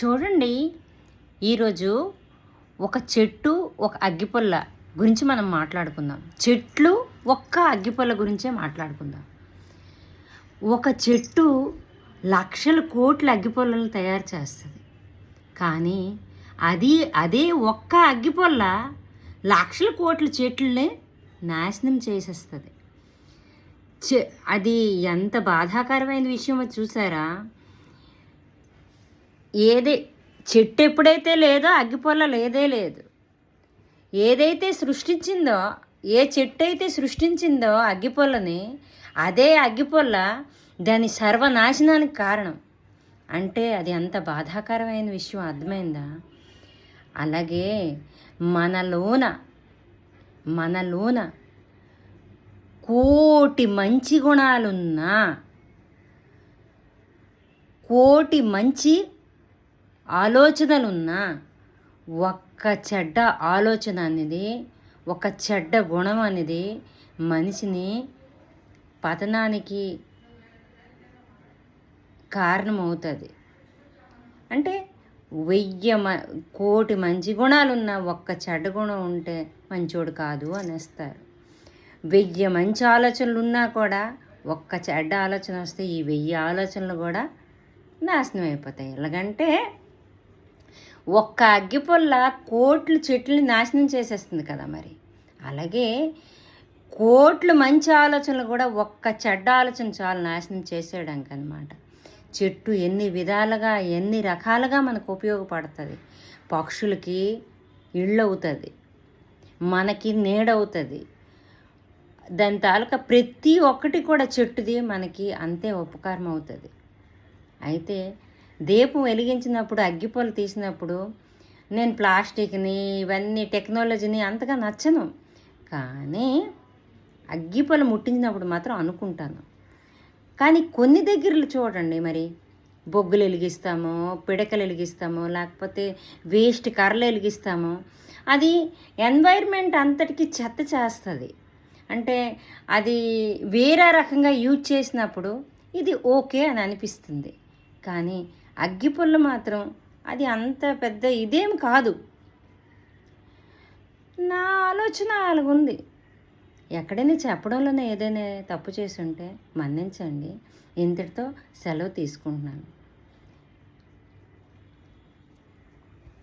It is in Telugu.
చూడండి, ఈరోజు ఒక చెట్టు, ఒక అగ్గిపుల్ల గురించి మనం మాట్లాడుకుందాం. చెట్లు, ఒక్క అగ్గిపుల్ల గురించే మాట్లాడుకుందాం. ఒక చెట్టు లక్షల కోట్ల అగ్గిపుల్లలు తయారు చేస్తుంది. కానీ అదే ఒక్క అగ్గిపుల్ల లక్షల కోట్ల చెట్లని నాశనం చేసేస్తుంది. అది ఎంత బాధాకరమైన విషయమో చూసారా? చెట్టు ఎప్పుడైతే లేదో అగ్గిపుల్ల లేదు. ఏదైతే సృష్టించిందో, ఏ చెట్టు అయితే సృష్టించిందో అగ్గిపుల్లని, అదే అగ్గిపుల్ల దాని సర్వనాశనానికి కారణం. అంటే అది అంత బాధాకరమైన విషయం, అర్థమైందా? అలాగే మనలోన కోటి మంచి గుణాలున్నా, కోటి మంచి ఆలోచనలున్నా, ఒక్క చెడ్డ ఆలోచన అనేది, ఒక చెడ్డ గుణం అనేది మనిషిని పతనానికి కారణమవుతుంది. అంటే కోటి మంచి గుణాలున్న ఒక్క చెడ్డ గుణం ఉంటే మంచోడు కాదు అనేస్తారు. 1000 మంచి ఆలోచనలు ఉన్నా కూడా ఒక్క చెడ్డ ఆలోచన వస్తే ఈ 1000 ఆలోచనలు కూడా నాశనం అయిపోతాయి. ఎలాగంటే ఒక్క అగ్గిపుల్ల కోట్ల చెట్లని నాశనం చేసేస్తుంది కదా. మరి అలాగే కోట్లు మంచి ఆలోచనలు కూడా ఒక్క చెడ్డ ఆలోచన చాలు నాశనం చేసేయడానికి అనమాట. చెట్టు ఎన్ని విధాలుగా, ఎన్ని రకాలుగా మనకు ఉపయోగపడుతుంది. పక్షులకి ఇళ్ళు అవుతుంది, మనకి నీడవుతుంది. దాని తాలూకా ప్రతి ఒక్కటి కూడా చెట్టుది మనకి అంతే ఉపకారం అవుతుంది. అయితే దీపం వెలిగించినప్పుడు, అగ్గిపుల్ల తీసినప్పుడు నేను ప్లాస్టిక్ని, ఇవన్నీ టెక్నాలజీని అంతగా నచ్చను. కానీ అగ్గిపుల్ల ముట్టించినప్పుడు మాత్రం అనుకుంటాను. కానీ కొన్ని దగ్గరలు చూడండి, మరి బొగ్గులు వెలిగిస్తామో, పిడకలు వెలిగిస్తామో, లేకపోతే వేస్ట్ కర్రలు వెలిగిస్తామో, అది ఎన్వైర్న్మెంట్ అంతటికి చెత్త చేస్తుంది. అంటే అది వేరే రకంగా యూజ్ చేసినప్పుడు ఇది ఓకే అని అనిపిస్తుంది. కానీ అగ్గిపుల్ల మాత్రం అది అంత పెద్ద ఇదేం కాదు. నా ఆలోచన అలాగుంది. ఎక్కడైనా చెప్పడంలోనే ఏదైనా తప్పు చేసి ఉంటే మన్నించండి. ఇంతటితో సెలవు తీసుకుంటున్నాను.